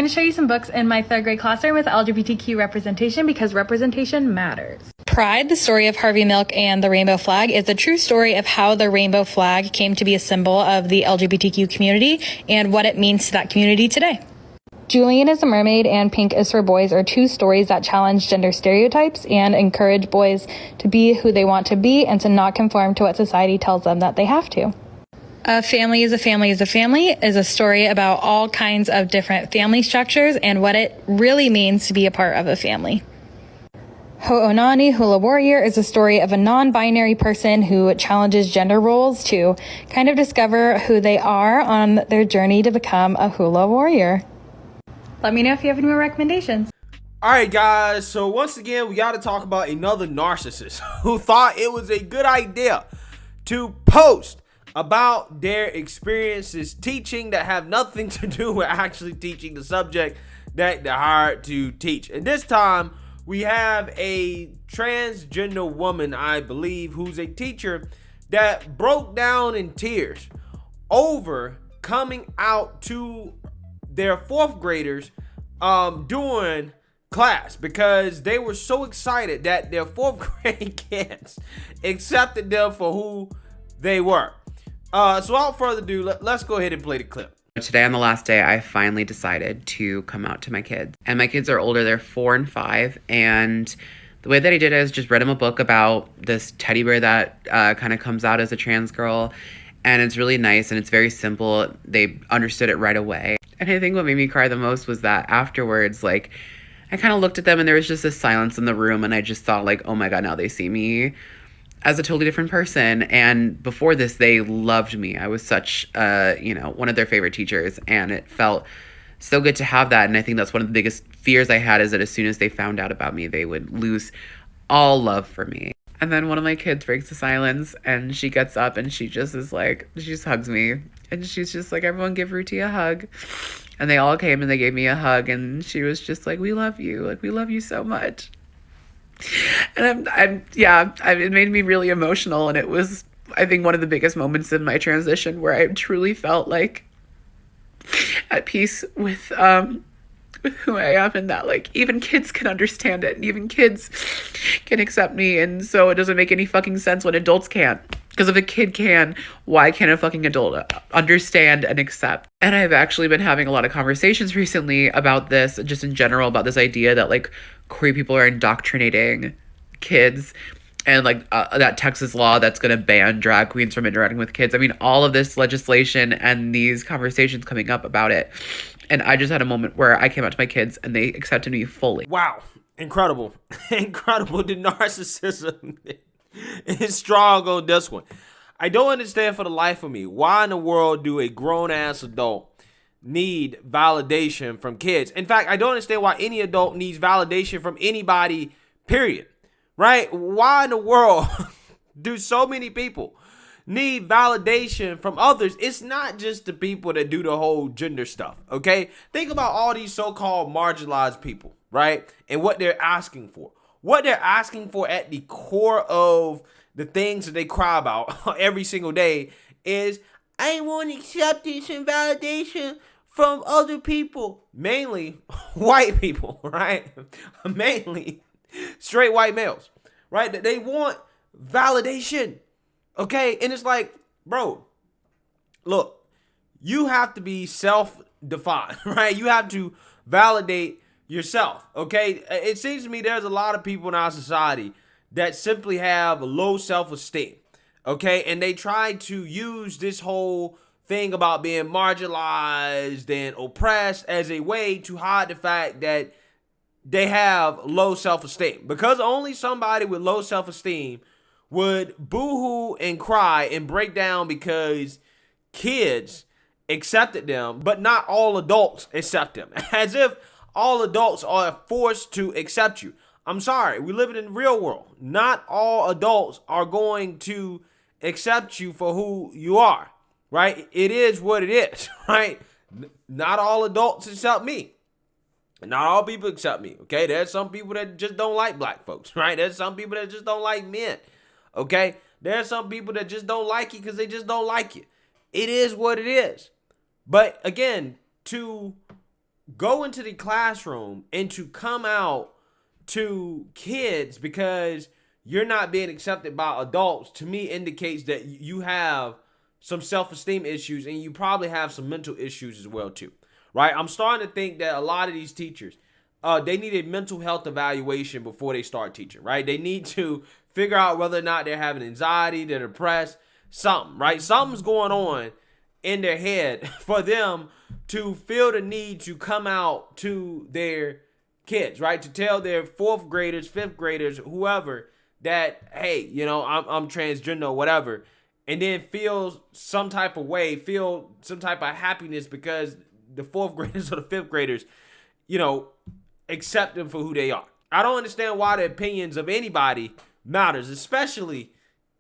going to show you some books in my third grade classroom with LGBTQ representation because representation matters. Pride, the story of Harvey Milk and the rainbow flag, is a true story of how the rainbow flag came to be a symbol of the LGBTQ community and what it means to that community today. Julian is a Mermaid and Pink is for Boys are two stories that challenge gender stereotypes and encourage boys to be who they want to be and to not conform to what society tells them that they have to. A Family is a Family is a Family is a story about all kinds of different family structures and what it really means to be a part of a family. Ho'onani Hula Warrior is a story of a non-binary person who challenges gender roles to kind of discover who they are on their journey to become a hula warrior. Let me know if you have any more recommendations. All right, guys. So once again, we got to talk about another narcissist who thought it was a good idea to post about their experiences teaching that have nothing to do with actually teaching the subject that they're hired to teach. And this time, we have a transgender woman, I believe, who's a teacher that broke down in tears over coming out to their fourth graders during class because they were so excited that their fourth grade kids accepted them for who they were. So without further ado, let's go ahead and play the clip. Today on the last day, I finally decided to come out to my kids. And my kids are older, they're 4 and 5. And the way that I did it is just read them a book about this teddy bear that kind of comes out as a trans girl. And it's really nice and it's very simple. They understood it right away. And I think what made me cry the most was that afterwards, like, I kind of looked at them and there was just this silence in the room. And I just thought, like, oh my God, now they see me as a totally different person. And before this, they loved me. I was such, one of their favorite teachers. And it felt so good to have that. And I think that's one of the biggest fears I had, is that as soon as they found out about me, they would lose all love for me. And then one of my kids breaks the silence and she gets up and she just is like, she just hugs me. And she's just like, everyone give Ruti a hug. And they all came and they gave me a hug. And she was just like, we love you. Like, we love you so much. And it made me really emotional. And it was, I think, one of the biggest moments in my transition where I truly felt like at peace with who I am, and that, like, even kids can understand it and even kids can accept me. And so it doesn't make any fucking sense when adults can't. Because if a kid can, why can't a fucking adult understand and accept? And I've actually been having a lot of conversations recently about this, just in general, about this idea that, like, queer people are indoctrinating kids, and like that Texas law that's going to ban drag queens from interacting with kids. I mean, all of this legislation and these conversations coming up about it. And I just had a moment where I came out to my kids and they accepted me fully. Wow. Incredible. Incredible. The narcissism is strong on this one. I don't understand for the life of me, why in the world do a grown-ass adult need validation from kids? In fact, I don't understand why any adult needs validation from anybody, period. Right? Why in the world do so many people need validation from others? It's not just the people that do the whole gender stuff, okay? Think about all these so-called marginalized people, right? And what they're asking for. What they're asking for at the core of the things that they cry about every single day is, I want acceptance and validation from other people. Mainly white people, right? Mainly straight white males, right? They want validation, okay? And it's like, bro, look, you have to be self-defined, right? You have to validate yourself, okay? It seems to me there's a lot of people in our society that simply have low self-esteem, okay? And they try to use this whole thing about being marginalized and oppressed as a way to hide the fact that they have low self-esteem, because only somebody with low self-esteem would boo-hoo and cry and break down because kids accepted them, but not all adults accept them. As if all adults are forced to accept you. I'm sorry, we live in the real world. Not all adults are going to accept you for who you are, right? It is what it is, right? Not all adults accept me. Not all people accept me, okay? There's some people that just don't like black folks, right? There's some people that just don't like men, okay? There's some people that just don't like you because they just don't like you. It is what it is. But again, to go into the classroom and to come out to kids because you're not being accepted by adults, to me indicates that you have some self-esteem issues and you probably have some mental issues as well too, right? I'm starting to think that a lot of these teachers, they need a mental health evaluation before they start teaching, right? They need to figure out whether or not they're having anxiety, they're depressed, something, right? Something's going on in their head for them to feel the need to come out to their kids, right? To tell their fourth graders, fifth graders, whoever, that, hey, I'm transgender or whatever, and then feel some type of way, feel some type of happiness because the fourth graders or the fifth graders, accept them for who they are. I don't understand why the opinions of anybody matters, especially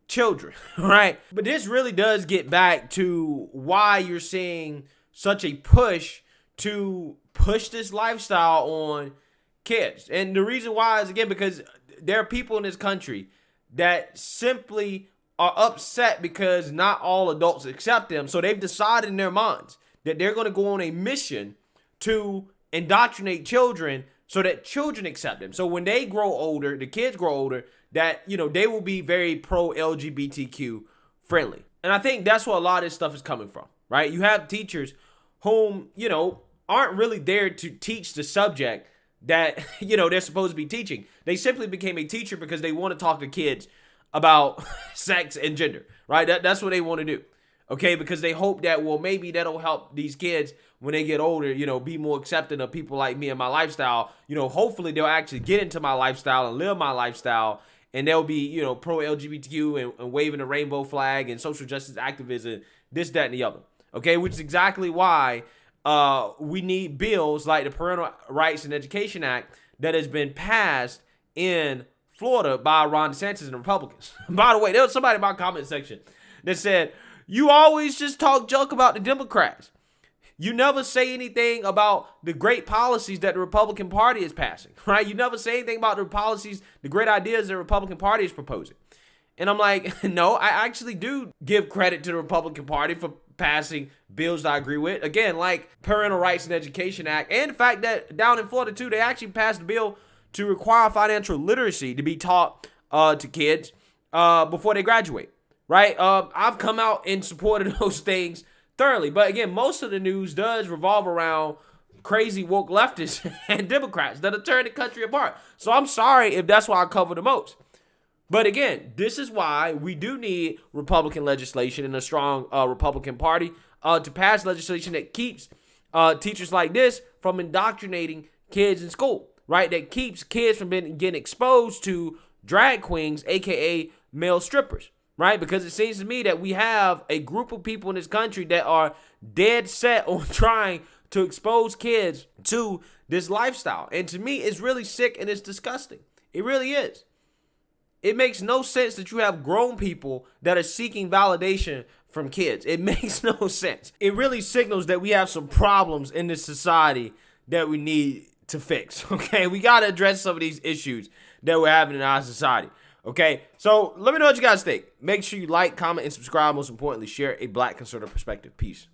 children, right? But this really does get back to why you're seeing such a push to push this lifestyle on kids. And the reason why is, again, because there are people in this country that simply are upset because not all adults accept them. So they've decided in their minds that they're going to go on a mission to indoctrinate children so that children accept them. So when they grow older, the kids grow older, that, they will be very pro-LGBTQ friendly. And I think that's where a lot of this stuff is coming from, right? You have teachers whom, aren't really there to teach the subject that, they're supposed to be teaching. They simply became a teacher because they want to talk to kids about sex and gender, right? That's what they want to do, okay? Because they hope that, well, maybe that'll help these kids when they get older, be more accepting of people like me and my lifestyle. Hopefully they'll actually get into my lifestyle and live my lifestyle, and they'll be, pro-LGBTQ and waving the rainbow flag and social justice activism, this, that, and the other, okay? Which is exactly why we need bills like the Parental Rights and Education Act that has been passed in Florida by Ron DeSantis and the Republicans. By the way, there was somebody in my comment section that said, you always just talk junk about the Democrats. You never say anything about the great policies that the Republican Party is passing, right? You never say anything about the policies, the great ideas the Republican Party is proposing. And I'm like, no, I actually do give credit to the Republican Party for passing bills that I agree with. Again, like Parental Rights and Education Act, and the fact that down in Florida too, they actually passed a bill to require financial literacy to be taught to kids before they graduate, right? I've come out in support of those things thoroughly. But again, most of the news does revolve around crazy woke leftists and Democrats that are tearing the country apart. So I'm sorry if that's why I cover the most. But again, this is why we do need Republican legislation and a strong Republican Party to pass legislation that keeps teachers like this from indoctrinating kids in school, right? That keeps kids from getting exposed to drag queens, aka male strippers, right? Because it seems to me that we have a group of people in this country that are dead set on trying to expose kids to this lifestyle. And to me, it's really sick and it's disgusting. It really is. It makes no sense that you have grown people that are seeking validation from kids. It makes no sense. It really signals that we have some problems in this society that we need to fix, okay? We got to address some of these issues that we're having in our society, okay? So let me know what you guys think. Make sure you like, comment, and subscribe. Most importantly, share a Black conservative perspective. Peace.